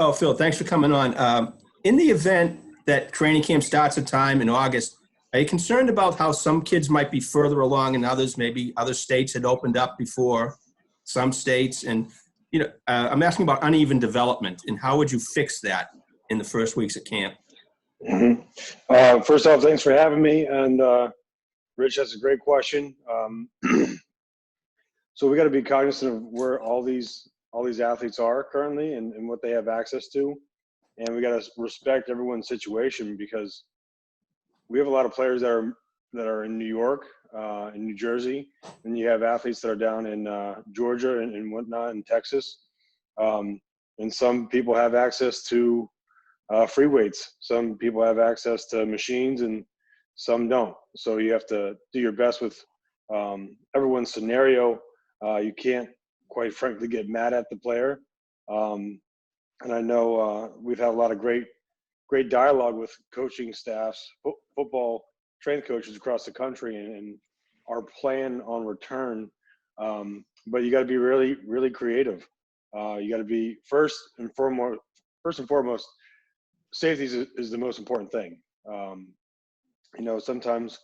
Oh, Phil, thanks for coming on. In the event that training camp starts at time in August, are you concerned about how some kids might be further along and others, maybe other states had opened up before some states? And, I'm asking about uneven development and how would you fix that in the first weeks of camp? First off, thanks for having me. And Rich, that's a great question. So we got to be cognizant of where all these athletes are currently and what they have access to, and we got to respect everyone's situation because we have a lot of players that are in New York, in New Jersey, and you have athletes that are down in Georgia and whatnot, in Texas, and some people have access to free weights. Some people have access to machines, and some don't. So you have to do your best with everyone's scenario. You can't, quite frankly, get mad at the player. And I know we've had a lot of great dialogue with coaching staffs, football strength coaches across the country, and our plan on return. But you got to be really, really creative. You got to be first and foremost, safety is the most important thing. Sometimes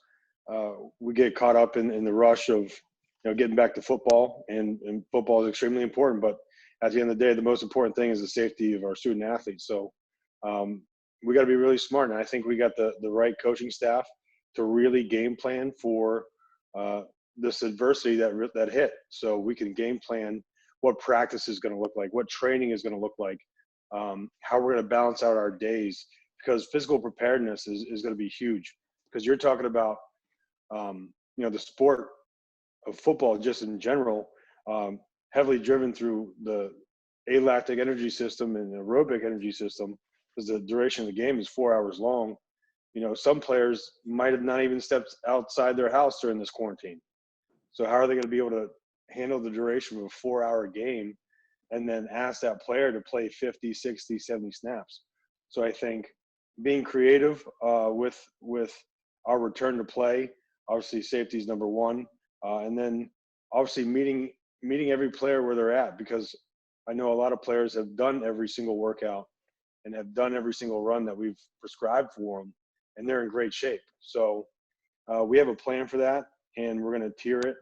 we get caught up in the rush of getting back to football, and football is extremely important. But at the end of the day, the most important thing is the safety of our student athletes. So we got to be really smart, and I think we got the right coaching staff to really game plan for this adversity that hit. So we can game plan what practice is going to look like, what training is going to look like, how we're going to balance out our days, because physical preparedness is going to be huge. Because you're talking about the sport of football just in general, heavily driven through the alactic energy system and the aerobic energy system, because the duration of the game is 4 hours long. Some players might have not even stepped outside their house during this quarantine. So how are they going to be able to handle the duration of a 4-hour game and then ask that player to play 50, 60, 70 snaps? So I think being creative with our return to play, obviously safety is number one. And then obviously meeting every player where they're at, because I know a lot of players have done every single workout and have done every single run that we've prescribed for them, and they're in great shape. So we have a plan for that, and we're going to tier it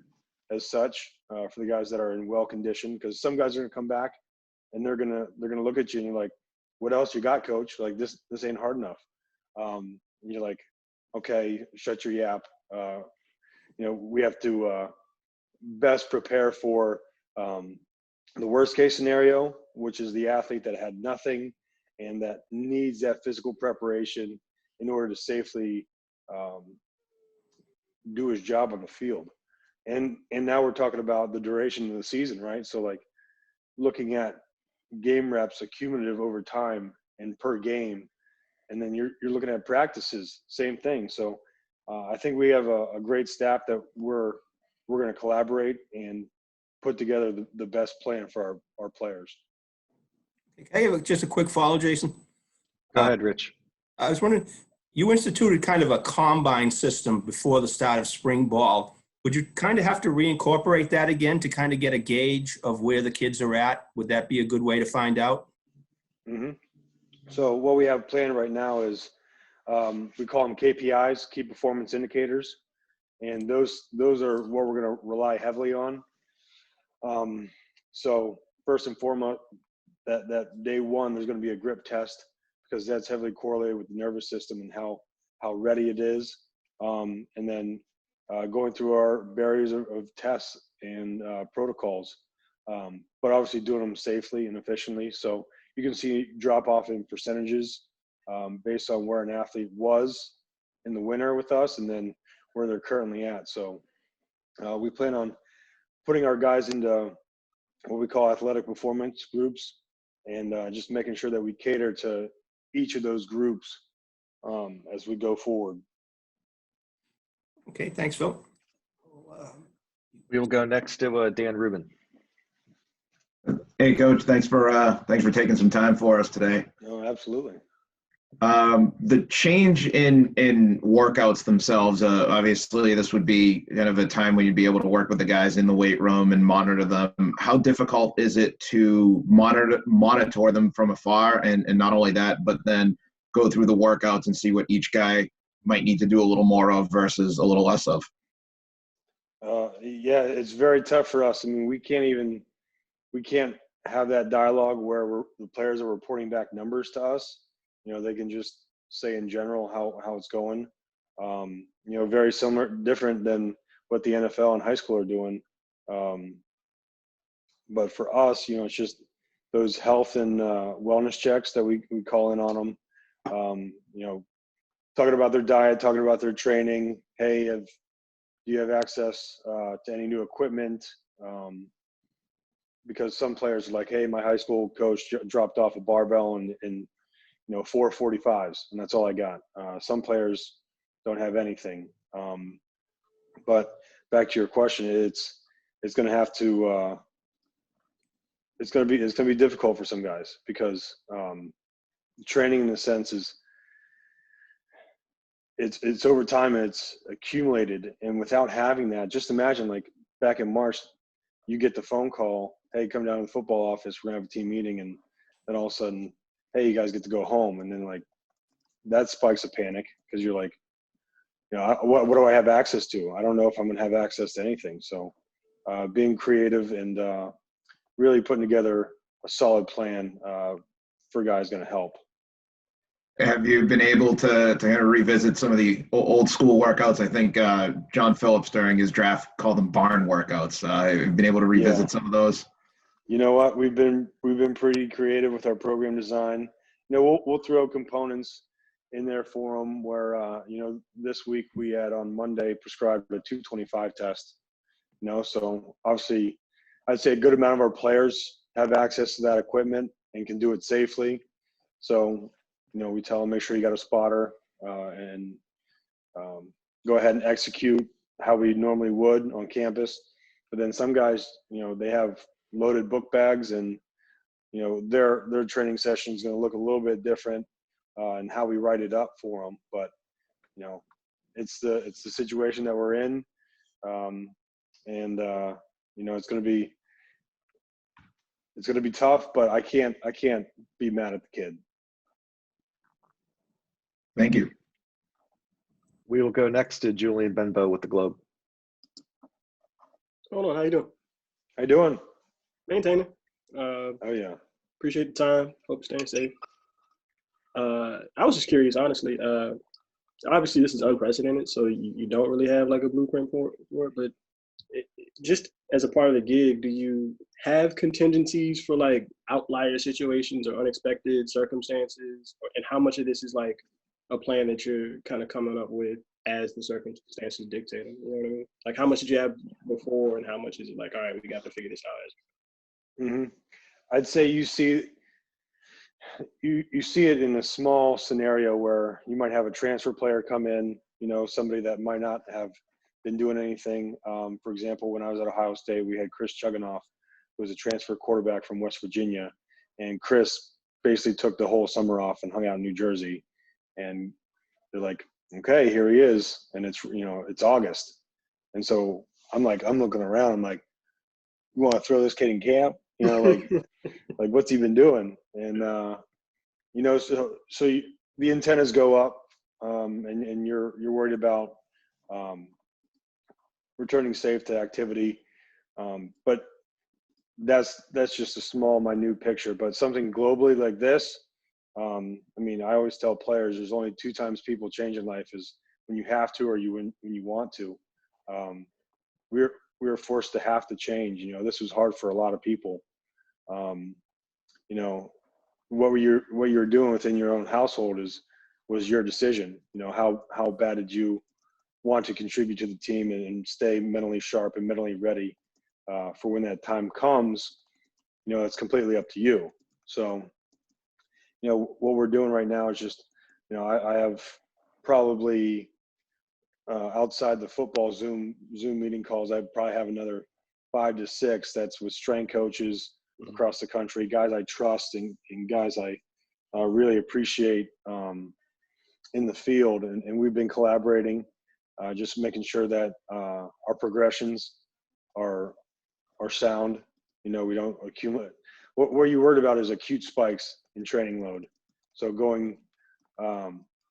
as such for the guys that are in well condition, because some guys are going to come back and they're going to look at you and you're like, what else you got, coach? Like, this ain't hard enough. And you're like, okay, shut your yap. We have to best prepare for the worst case scenario, which is the athlete that had nothing and that needs that physical preparation in order to safely do his job on the field. And now we're talking about the duration of the season, right? So like looking at game reps accumulative over time and per game, and then you're looking at practices, same thing. So I think we have a great staff that we're going to collaborate and put together the best plan for our players. I have just a quick follow, Jason. Go ahead, Rich. I was wondering, you instituted kind of a combine system before the start of spring ball. Would you kind of have to reincorporate that again to kind of get a gauge of where the kids are at? Would that be a good way to find out? Mm-hmm. So what we have planned right now is we call them KPIs, key performance indicators, and those are what we're going to rely heavily on. So first and foremost, that day one, there's going to be a grip test, because that's heavily correlated with the nervous system and how ready it is. And then going through our barriers of tests and protocols, but obviously doing them safely and efficiently. So you can see drop off in percentages based on where an athlete was in the winter with us and then where they're currently at. So we plan on putting our guys into what we call athletic performance groups, and just making sure that we cater to each of those groups as we go forward. Okay, thanks, Phil. We will go next to Dan Rubin. Hey, Coach. Thanks for taking some time for us today. Oh, absolutely. The change in workouts themselves, obviously this would be kind of a time when you'd be able to work with the guys in the weight room and monitor them. How difficult is it to monitor them from afar, and not only that, but then go through the workouts and see what each guy might need to do a little more of versus a little less of? Yeah, it's very tough for us. I mean, we can't have that dialogue where the players are reporting back numbers to us. They can just say in general how it's going. Very similar, different than what the NFL and high school are doing. But for us, it's just those health and wellness checks that we call in on them. Talking about their diet, talking about their training. Hey, do you have access to any new equipment? Because some players are like, hey, my high school coach dropped off a barbell and 445s, and that's all I got. Some players don't have anything. But back to your question, it's going to have to it's going to be difficult for some guys because training in a sense is it's over time and it's accumulated, and without having that, just imagine like back in March, you get the phone call, hey, come down to the football office, we're gonna have a team meeting, and then all of a sudden, hey, you guys get to go home, and then like that spikes a panic because you're like, what do I have access to? I don't know if I'm gonna have access to anything. So being creative and really putting together a solid plan for guys going to help. Have you been able to kind of revisit some of the old school workouts? I think John Phillips during his draft called them barn workouts. Have you been able to revisit some of those? You know what? We've been pretty creative with our program design. We'll throw components in there for them where, this week we had on Monday prescribed a 225 test, so obviously I'd say a good amount of our players have access to that equipment and can do it safely. So, we tell them, make sure you got a spotter and go ahead and execute how we normally would on campus. But then some guys, they have loaded book bags and, their training session is going to look a little bit different and how we write it up for them. But, it's the situation that we're in. It's going to be tough, but I can't be mad at the kid. Thank you. We will go next to Julian Benbow with the Globe. Hold on, how you doing? How you doing? Maintaining. Oh yeah. Appreciate the time. Hope you're staying safe. I was just curious, honestly. Obviously, this is unprecedented, so you don't really have like a blueprint for it. But just as a part of the gig, do you have contingencies for like outlier situations or unexpected circumstances? And how much of this is like a plan that you're kind of coming up with as the circumstances dictate them? You know what I mean? Like how much did you have before, and how much is it like, all right, we got to figure this out? Mm-hmm. I'd say you see it in a small scenario where you might have a transfer player come in, somebody that might not have been doing anything. For example, when I was at Ohio State, we had Chris Chuganoff, who was a transfer quarterback from West Virginia, and Chris basically took the whole summer off and hung out in New Jersey. And they're like, okay, here he is, and it's August, and so I'm looking around, I'm like, you want to throw this kid in camp? Like what's he been doing? And so the antennas go up, and you're worried about returning safe to activity, but that's just a small, minute picture. But something globally like this, I always tell players there's only two times people change in life: is when you have to or when you want to. We were forced to have to change. This was hard for a lot of people. What you're doing within your own household was your decision. How bad did you want to contribute to the team and stay mentally sharp and mentally ready for when that time comes. It's completely up to you. So what we're doing right now is just I have probably outside the football Zoom meeting calls, I probably have another 5 to 6 that's with strength coaches across the country, guys I trust and guys I really appreciate in the field. And we've been collaborating, just making sure that our progressions are sound. We don't accumulate. What you worried about is acute spikes in training load. So going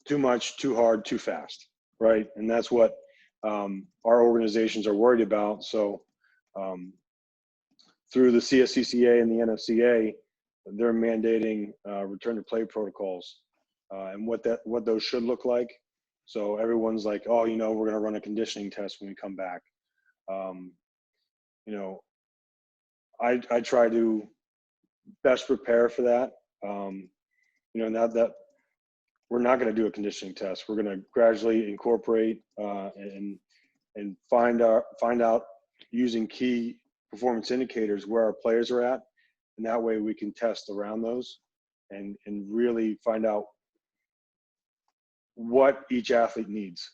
too much, too hard, too fast, right? And that's what our organizations are worried about. So through the CSCCA and the NFCA, they're mandating return to play protocols and what those should look like. So everyone's like, oh, we're going to run a conditioning test when we come back. I try to best prepare for that. Now that we're not going to do a conditioning test, we're going to gradually incorporate and find out using key performance indicators where our players are at, and that way we can test around those and really find out what each athlete needs.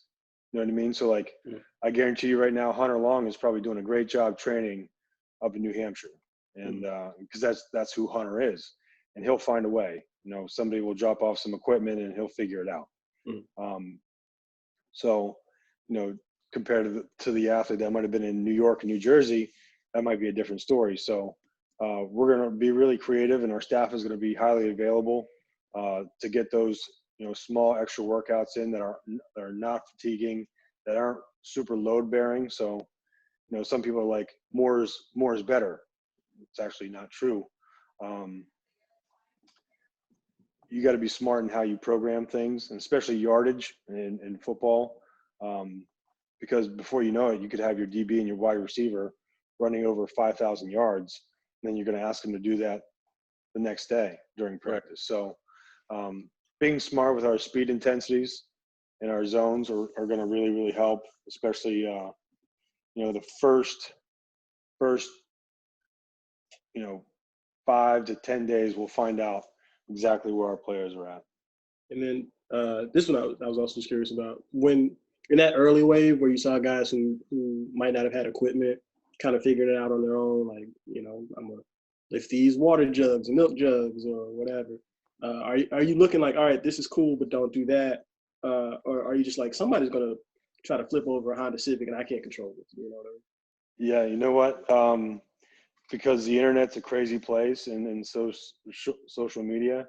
You know what I mean? So like, I guarantee you right now, Hunter Long is probably doing a great job training up in New Hampshire, and because that's who Hunter is, and he'll find a way. Somebody will drop off some equipment and he'll figure it out. So, compared to the athlete that might have been in New York and New Jersey, that might be a different story. So we're going to be really creative, and our staff is going to be highly available to get those, small extra workouts in that are not fatiguing, that aren't super load bearing. So, some people are like, more is better. It's actually not true. You got to be smart in how you program things, and especially yardage in football, because before you know it, you could have your DB and your wide receiver running over 5,000 yards, and then you're going to ask them to do that the next day during practice. So being smart with our speed intensities and our zones are going to really, really help, especially, the first 5 to 10 days, we'll find out exactly where our players are at. And then this one I was also curious about, when in that early wave where you saw guys who might not have had equipment kind of figuring it out on their own, like, I'm gonna lift these water jugs and milk jugs or whatever. Are you looking like, all right, this is cool, but don't do that? Or are you just like, somebody's gonna try to flip over a Honda Civic and I can't control it? You know what I mean? Yeah, you know what? Because the internet's a crazy place, and so social media,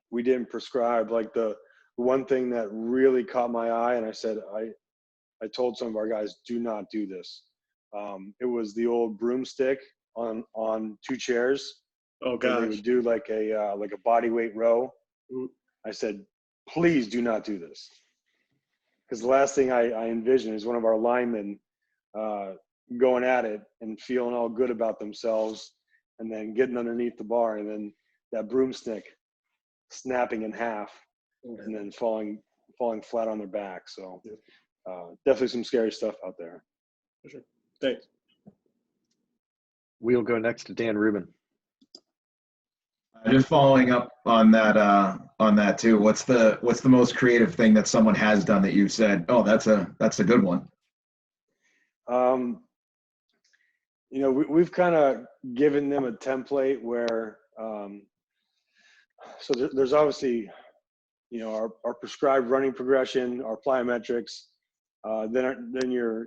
we didn't prescribe. Like the one thing that really caught my eye, and I said, I told some of our guys, do not do this. It was the old broomstick on 2 chairs. Oh gosh. And they would do like a body weight row. I said, please do not do this, because the last thing I envision is one of our linemen going at it and feeling all good about themselves, and then getting underneath the bar, and then that broomstick snapping in half, and then falling flat on their back. So definitely some scary stuff out there. For sure. Thanks. We'll go next to Dan Rubin. Just following up on that too. What's the most creative thing that someone has done that you've said, oh, that's a good one? We've kind of given them a template where, so there's obviously, our prescribed running progression, our plyometrics, then your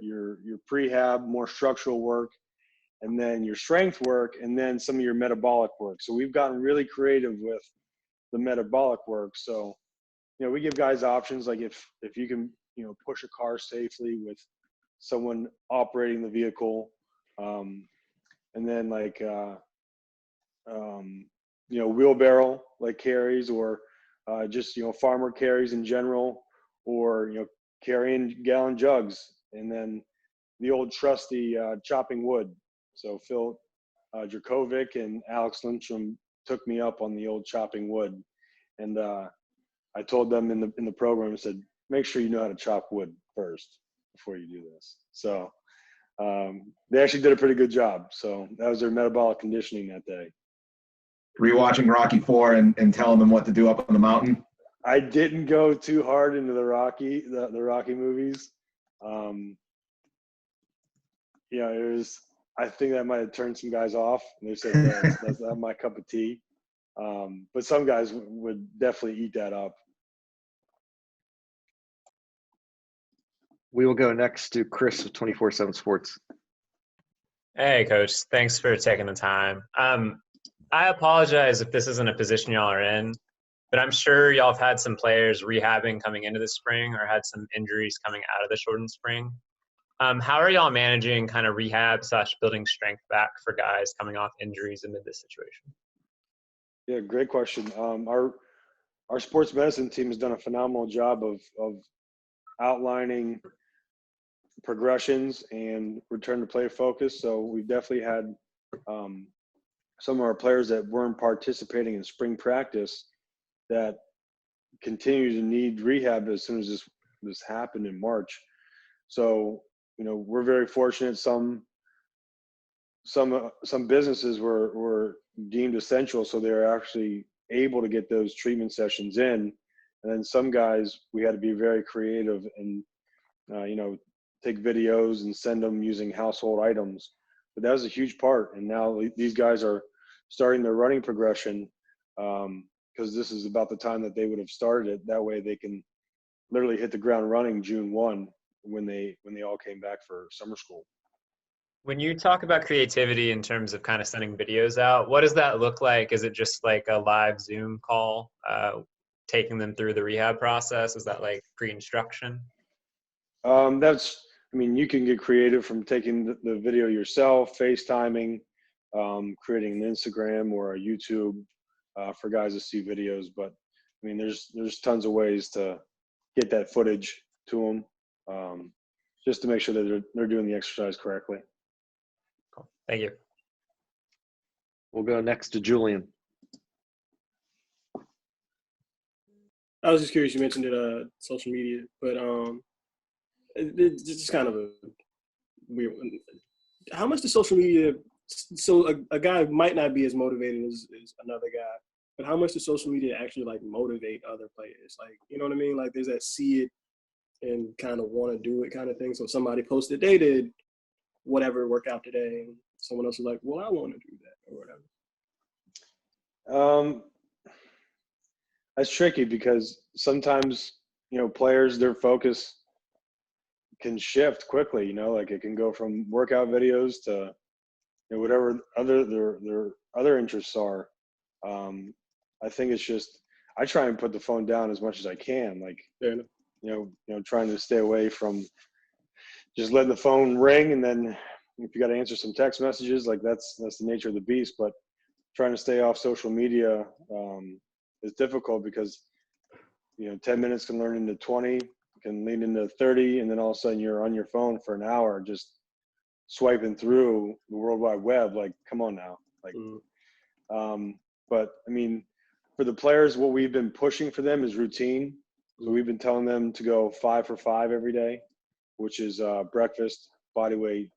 prehab, more structural work, and then your strength work, and then some of your metabolic work. So we've gotten really creative with the metabolic work. So, we give guys options, like if you can, push a car safely with someone operating the vehicle, and then like, wheelbarrow like carries, or just, farmer carries in general, or, carrying gallon jugs, and then the old trusty chopping wood. So Phil Dracovic and Alex Lindstrom took me up on the old chopping wood, and I told them in the program, I said, make sure you know how to chop wood first before you do this. So they actually did a pretty good job. So that was their metabolic conditioning that day. Rewatching Rocky IV and telling them what to do up on the mountain? I didn't go too hard into the Rocky movies. It was, I think that might have turned some guys off. And they said, that's not my cup of tea. But some guys would definitely eat that up. We will go next to Chris with 24/7 Sports. Hey, Coach. Thanks for taking the time. I apologize if this isn't a position y'all are in, but I'm sure y'all have had some players rehabbing coming into the spring or had some injuries coming out of the shortened spring. How are y'all managing kind of rehab / building strength back for guys coming off injuries amid this situation? Yeah, great question. Our sports medicine team has done a phenomenal job of outlining progressions and return to play focus. So we've definitely had some of our players that weren't participating in spring practice that continue to need rehab as soon as this happened in March. So, we're very fortunate. Some businesses were deemed essential, so they're actually able to get those treatment sessions in. And then some guys, we had to be very creative and, take videos and send them using household items. But that was a huge part. And now these guys are starting their running progression because this is about the time that they would have started it. That way they can literally hit the ground running June 1 when they all came back for summer school. When you talk about creativity in terms of kind of sending videos out, what does that look like? Is it just like a live Zoom call, taking them through the rehab process? Is that like pre-instruction? You can get creative from taking the video yourself, FaceTiming, creating an Instagram or a YouTube for guys to see videos. But there's tons of ways to get that footage to them, just to make sure that they're doing the exercise correctly. Cool. Thank you. We'll go next to Julian. I was just curious. You mentioned it, social media, but it's just kind of a weird one. How much does social media? So a guy might not be as motivated as another guy, but how much does social media actually like motivate other players? Like, you know what I mean? Like, there's that see it and kind of want to do it kind of thing. So somebody posted they did whatever workout today, and someone else was like, "Well, I want to do that" or whatever. That's tricky because sometimes players, their focus can shift quickly. Like it can go from workout videos to whatever their other interests are. I think it's just I try and put the phone down as much as I can. Like trying to stay away from just letting the phone ring, and then if you got to answer some text messages, like that's the nature of the beast. But trying to stay off social media is difficult because 10 minutes can learn into 20, can lead into 30, and then all of a sudden you're on your phone for an hour just swiping through the World Wide Web. Like, come on now. Like, but for the players, what we've been pushing for them is routine. So we've been telling them to go 5 for 5 every day, which is breakfast, body weight,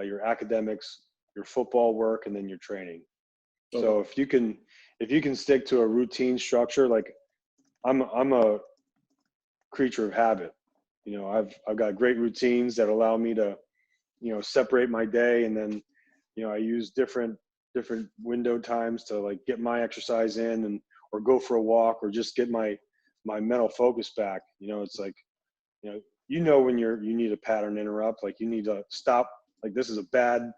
your academics, your football work, and then your training. Okay. So if you can stick to a routine structure, like I'm a creature of habit. I've got great routines that allow me to, separate my day, and then, I use different window times to like get my exercise in or go for a walk or just get my mental focus back. It's like, when you need a pattern interrupt, like you need to stop. Like this is a bad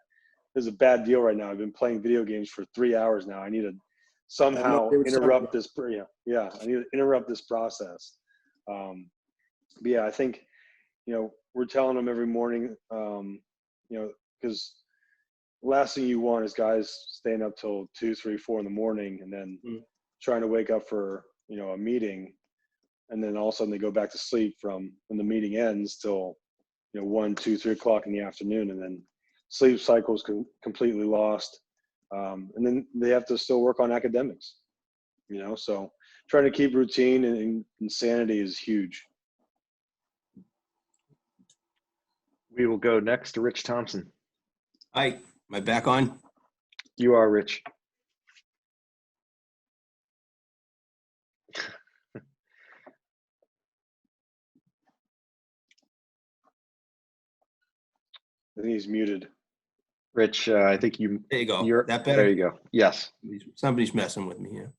deal right now. I've been playing video games for 3 hours now. I need to somehow interrupt this. Yeah. I need to interrupt this process. But yeah, I think, we're telling them every morning, because last thing you want is guys staying up till 2, 3, 4 in the morning and then trying to wake up for, a meeting. And then all of a sudden they go back to sleep from when the meeting ends till, 1, 2, 3 o'clock in the afternoon. And then sleep cycles completely lost. And then they have to still work on academics, so trying to keep routine and insanity is huge. We will go next to Rich Thompson. Hi, am I back on? You are, Rich. I think he's muted. Rich, I think There you go. you're, That there better? you go. Yes. Somebody's messing with me here.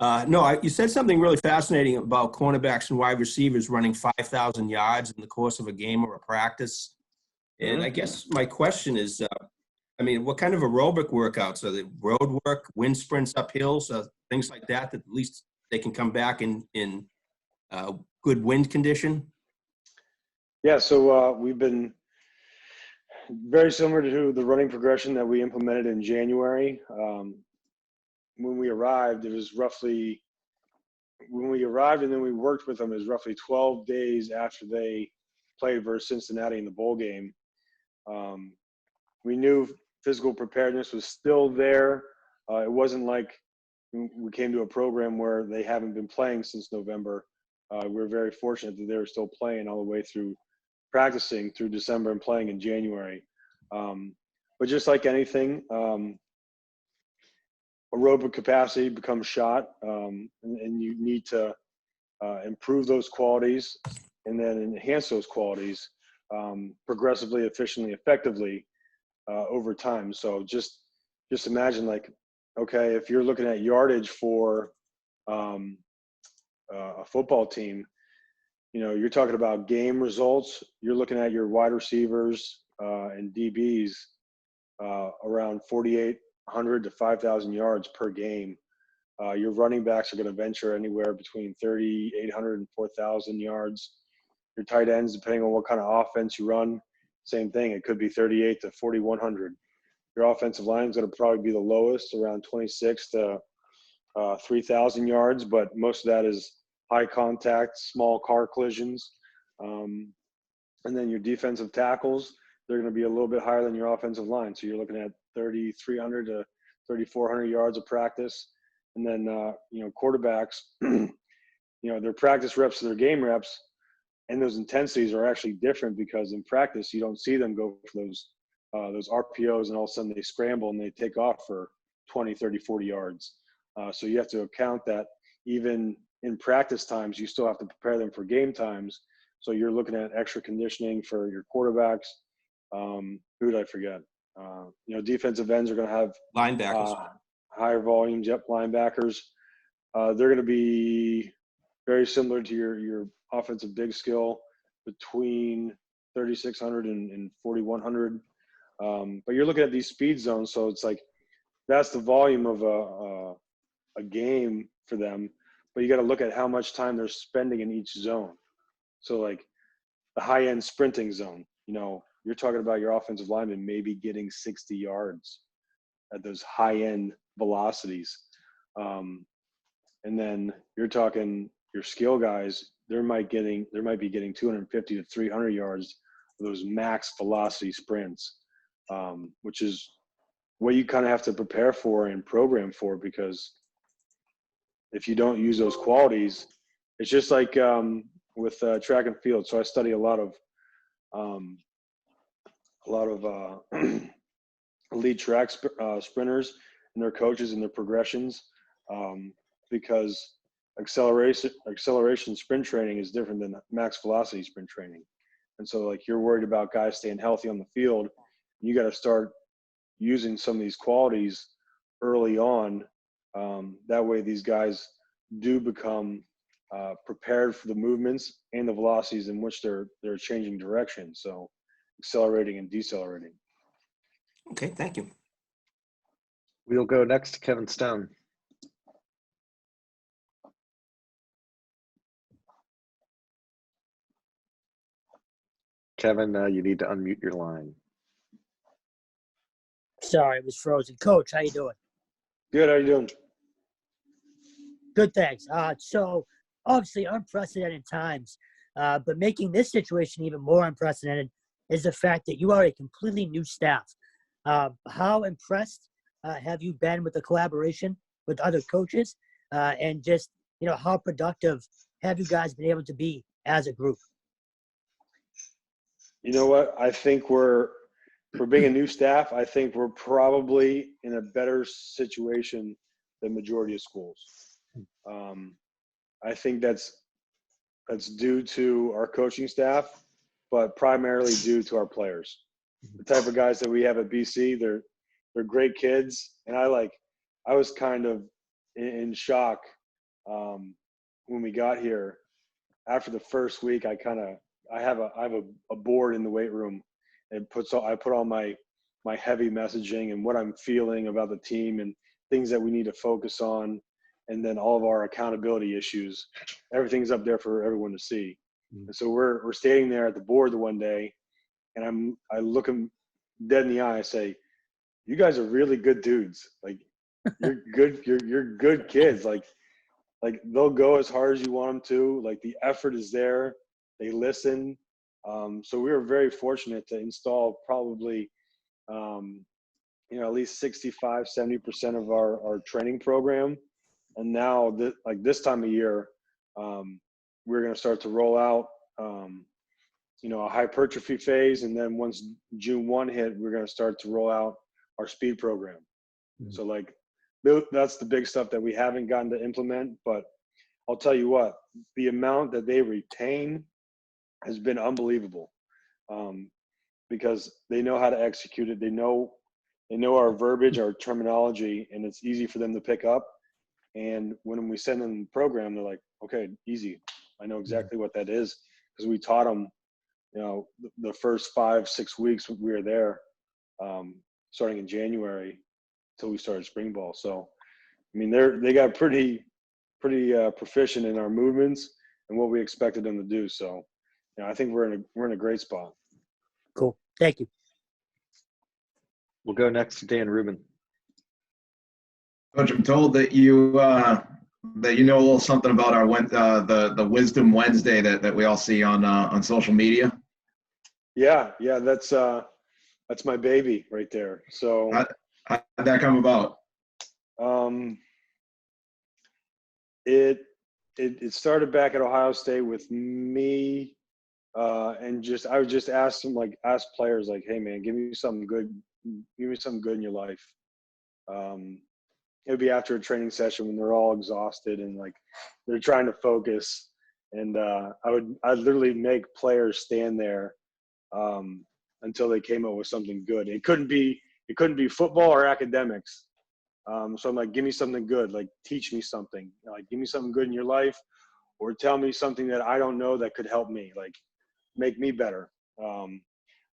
No, you said something really fascinating about cornerbacks and wide receivers running 5,000 yards in the course of a game or a practice. And I guess my question is, I mean, what kind of aerobic workouts? Are they road work, wind sprints up hills, things like that, that at least they can come back in good wind condition? Yeah, so we've been very similar to the running progression that we implemented in January. When we arrived, it was roughly, when we arrived and then we worked with them, it was roughly 12 days after they played versus Cincinnati in the bowl game. We knew physical preparedness was still there. It wasn't like we came to a program where they haven't been playing since November. We're very fortunate that they were still playing all the way through practicing through December and playing in January. But just like anything, aerobic capacity becomes shot, and you need to improve those qualities and then enhance those qualities progressively, efficiently, effectively over time. So just imagine, like, okay, if you're looking at yardage for a football team, you know, you're talking about game results. You're looking at your wide receivers and DBs around 4,800 to 5,000 yards per game. Your running backs are going to venture anywhere between 3,800 and 4,000 yards. Your tight ends, depending on what kind of offense you run, same thing. It could be 38 to 4,100. Your offensive line is going to probably be the lowest, around 26 to 3,000 yards, but most of that is high contact, small car collisions. And then your defensive tackles, they're going to be a little bit higher than your offensive line. So you're looking at 3,300 to 3,400 yards of practice. And then, you know, quarterbacks, you know, their practice reps to their game reps, and those intensities are actually different because in practice, you don't see them go for those RPOs and all of a sudden they scramble and they take off for 20, 30, 40 yards. So you have to account that even in practice times, you still have to prepare them for game times. So you're looking at extra conditioning for your quarterbacks. Who did I forget? You know, defensive ends are going to have Linebackers. higher volumes. Yep, linebackers. They're going to be very similar to your offensive big skill, between 3,600 and 4,100. But you're looking at these speed zones, so it's like that's the volume of a game for them. But you got to look at how much time they're spending in each zone. So like the high end sprinting zone, you know, you're talking about your offensive lineman maybe getting 60 yards at those high end velocities. And then you're talking your skill guys, they might be getting 250 to 300 yards of those max velocity sprints, which is what you kind of have to prepare for and program for, because if you don't use those qualities, it's just like with track and field. So I study a lot of elite track sprinters and their coaches and their progressions, because acceleration sprint training is different than max velocity sprint training. And so like you're worried about guys staying healthy on the field, you got to start using some of these qualities early on. That way these guys do become prepared for the movements and the velocities in which they're changing direction. So accelerating and decelerating. Okay, thank you. We'll go next to Kevin Stone. Kevin, you need to unmute your line. Sorry, it was frozen. Coach, how you doing? Good. How you doing? Good, thanks. So obviously unprecedented times, but making this situation even more unprecedented is the fact that you are a completely new staff. How impressed have you been with the collaboration with other coaches, and just, you know, how productive have you guys been able to be as a group? You know what? I think for being a new staff, I think we're probably in a better situation than majority of schools. I think that's due to our coaching staff, but primarily due to our players. the type of guys that we have at BC. They're great kids, and I was kind of in shock when we got here. After the first week, I have a board in the weight room, and I put all my heavy messaging and what I'm feeling about the team and things that we need to focus on, and then all of our accountability issues. Everything's up there for everyone to see. And so we're standing there at the board the one day, and I look them dead in the eye. I say, "You guys are really good dudes. Like, you're good. You're good kids. Like they'll go as hard as you want them to. Like, the effort is there. They listen." So we were very fortunate to install probably, at least 65, 70% of our training program. And now this time of year, we're going to start to roll out, a hypertrophy phase. And then once June 1 hit, we're going to start to roll out our speed program. Mm-hmm. So that's the big stuff that we haven't gotten to implement. But I'll tell you what, the amount that they retain has been unbelievable, because they know how to execute it. They know our verbiage, our terminology, and it's easy for them to pick up. And when we send them the program, they're like, okay, easy. I know exactly what that is, because we taught them, the first 5-6 weeks we were there, starting in January till we started spring ball. So, I mean, they got pretty proficient in our movements and what we expected them to do. So, I think we're in a great spot. Cool. Thank you. We'll go next to Dan Rubin. Coach, I'm told that you know a little something about our the Wisdom Wednesday that we all see on social media. Yeah, that's my baby right there. So how did that come about? It started back at Ohio State with me, and I would just ask players, like, hey man, give me something good in your life. It would be after a training session when they're all exhausted and like they're trying to focus, and I'd literally make players stand there until they came up with something good. It couldn't be football or academics. So I'm like, give me something good, like teach me something, like give me something good in your life, or tell me something that I don't know that could help me, like make me better.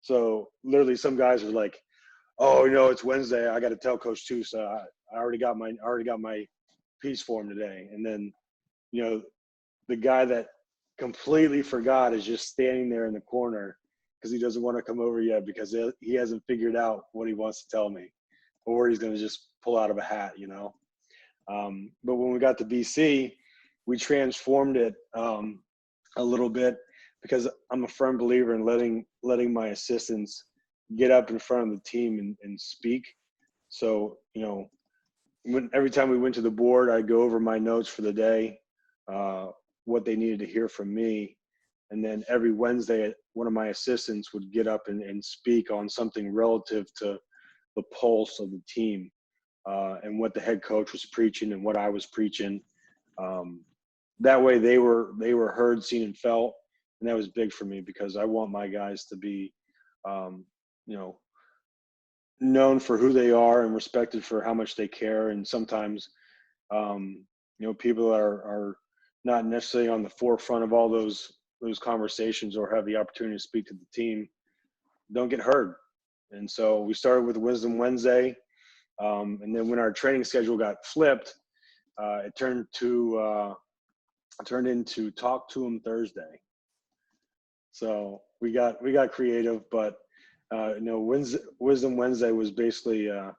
So literally some guys are like, oh, it's Wednesday, I got to tell Coach too. So I already got my piece for him today. And then, the guy that completely forgot is just standing there in the corner because he doesn't want to come over yet because he hasn't figured out what he wants to tell me, or he's going to just pull out of a hat, But when we got to BC, we transformed it a little bit, because I'm a firm believer in letting my assistants get up in front of the team and speak. So, every time we went to the board, I'd go over my notes for the day, what they needed to hear from me. And then every Wednesday, one of my assistants would get up and speak on something relative to the pulse of the team, and what the head coach was preaching and what I was preaching. That way they were heard, seen, and felt. And that was big for me, because I want my guys to be, known for who they are and respected for how much they care. And sometimes, people are not necessarily on the forefront of all those conversations or have the opportunity to speak to the team, don't get heard. And so we started with Wisdom Wednesday. And then when our training schedule got flipped, it turned into Talk to 'em Thursday. So we got creative, but Wisdom Wednesday was basically an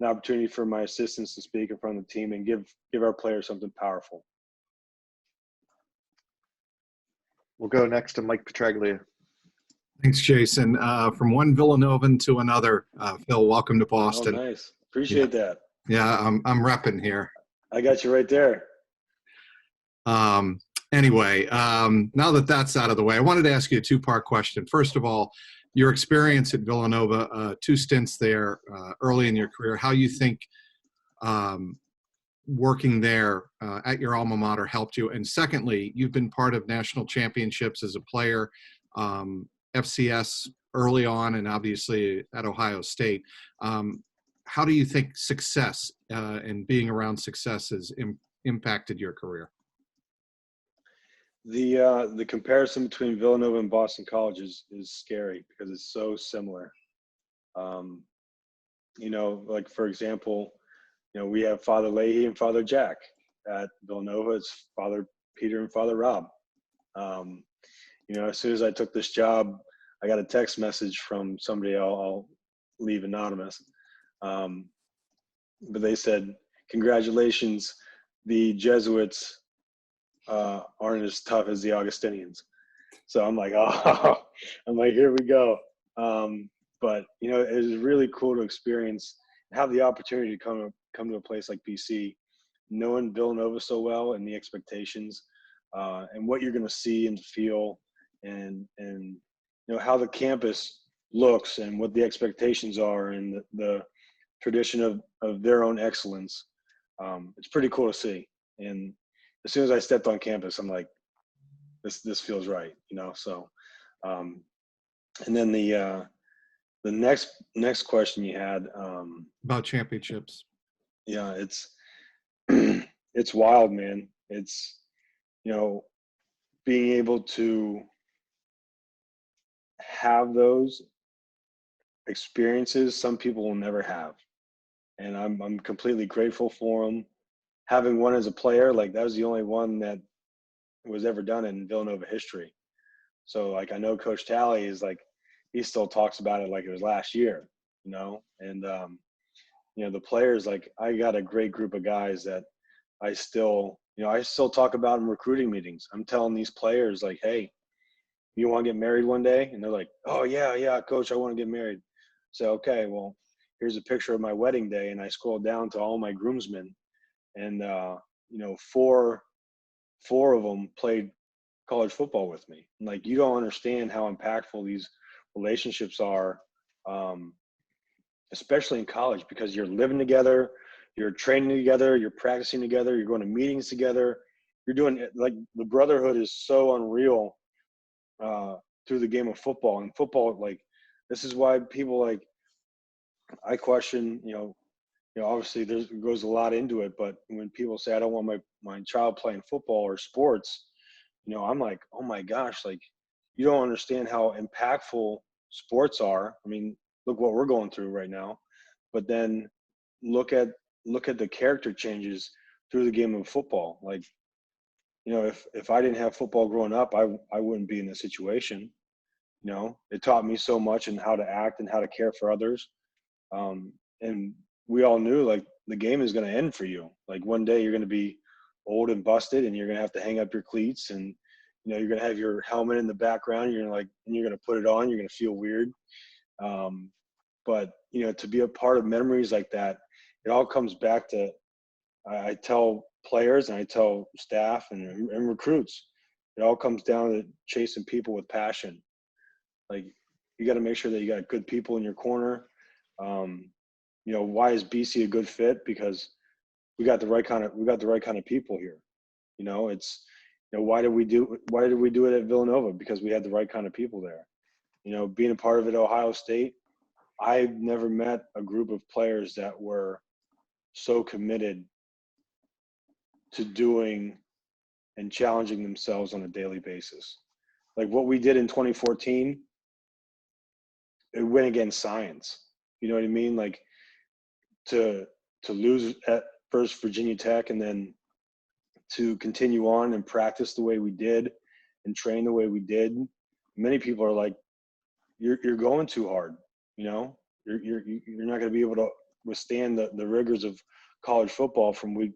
opportunity for my assistants to speak in front of the team and give our players something powerful. We'll go next to Mike Petraglia. Thanks, Jason. From one Villanovan to another, Phil, welcome to Boston. Oh, nice. Appreciate that. Yeah, I'm repping here. I got you right there. Anyway, now that that's out of the way, I wanted to ask you a two-part question. First of all, your experience at Villanova, 2 stints there early in your career, how you think working there at your alma mater helped you. And secondly, you've been part of national championships as a player, FCS early on and obviously at Ohio State. How do you think success and being around success has impacted your career? The comparison between Villanova and Boston College is scary because it's so similar. Like for example, we have Father Leahy and Father Jack. At Villanova, it's Father Peter and Father Rob. As soon as I took this job, I got a text message from somebody I'll leave anonymous. But they said, "Congratulations, the Jesuits aren't as tough as the Augustinians." So I'm like, oh, here we go. But it was really cool to experience, have the opportunity to come to a place like BC, knowing Villanova so well and the expectations, and what you're going to see and feel, and how the campus looks and what the expectations are, and the tradition of their own excellence. It's pretty cool to see. And as soon as I stepped on campus, I'm like, this feels right, So, and then the next question you had About championships. Yeah, it's it's wild, man. It's being able to have those experiences some people will never have, and I'm completely grateful for them. Having one as a player, like that was the only one that was ever done in Villanova history. So like I know Coach Talley is like, he still talks about it like it was last year, and the players, like I got a great group of guys that I still talk about in recruiting meetings. I'm telling these players like, hey, you want to get married one day? And they're like, oh yeah, coach, I want to get married. So, okay, well, here's a picture of my wedding day. And I scroll down to all my groomsmen, and, four of them played college football with me. And like, you don't understand how impactful these relationships are, especially in college, because you're living together, you're training together, you're practicing together, you're going to meetings together. You're doing, like, the brotherhood is so unreal through the game of football. And football, like, this is why people, like, I question, obviously there goes a lot into it, but when people say I don't want my child playing football or sports, I'm like, oh my gosh, like, you don't understand how impactful sports are. I mean, look what we're going through right now, but then look at the character changes through the game of football. Like, if I didn't have football growing up, I wouldn't be in this situation. It taught me so much in how to act and how to care for others. And we all knew, like, the game is going to end for you. Like, one day you're going to be old and busted, and you're going to have to hang up your cleats, and you're going to have your helmet in the background. You're going to put it on. You're going to feel weird. But to be a part of memories like that, it all comes back to, I tell players and I tell staff and recruits, it all comes down to chasing people with passion. Like, you got to make sure that you got good people in your corner. Why is BC a good fit? Because we got the right kind of people here. It's, why did we do it at Villanova? Because we had the right kind of people there. Being a part of it at Ohio State, I've never met a group of players that were so committed to doing and challenging themselves on a daily basis. Like what we did in 2014, it went against science. You know what I mean? Like, to lose at first Virginia Tech, and then to continue on and practice the way we did and train the way we did. Many people are like, you're going too hard. You're not going to be able to withstand the rigors of college football from week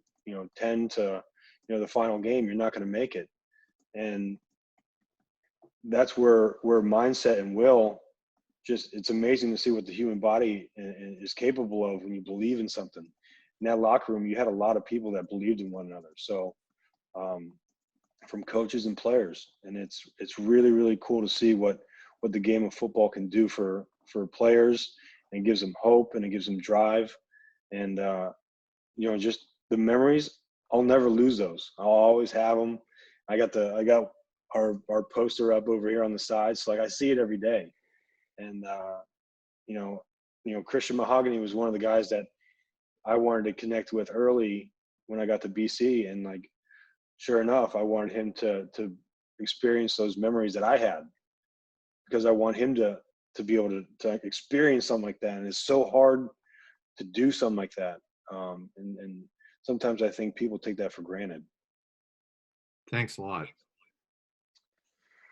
10 to the final game. You're not going to make it. And that's where mindset and will, just, it's amazing to see what the human body is capable of when you believe in something. In that locker room, you had a lot of people that believed in one another. So from coaches and players, and it's really, really cool to see what the game of football can do for players, and it gives them hope, and it gives them drive. And just the memories, I'll never lose those. I'll always have them. I got our poster up over here on the side, so like I see it every day. And Christian Mahogany was one of the guys that I wanted to connect with early when I got to BC, and like, sure enough, I wanted him to experience those memories that I had, because I want him to be able to experience something like that. And it's so hard to do something like that. And sometimes I think people take that for granted. Thanks a lot.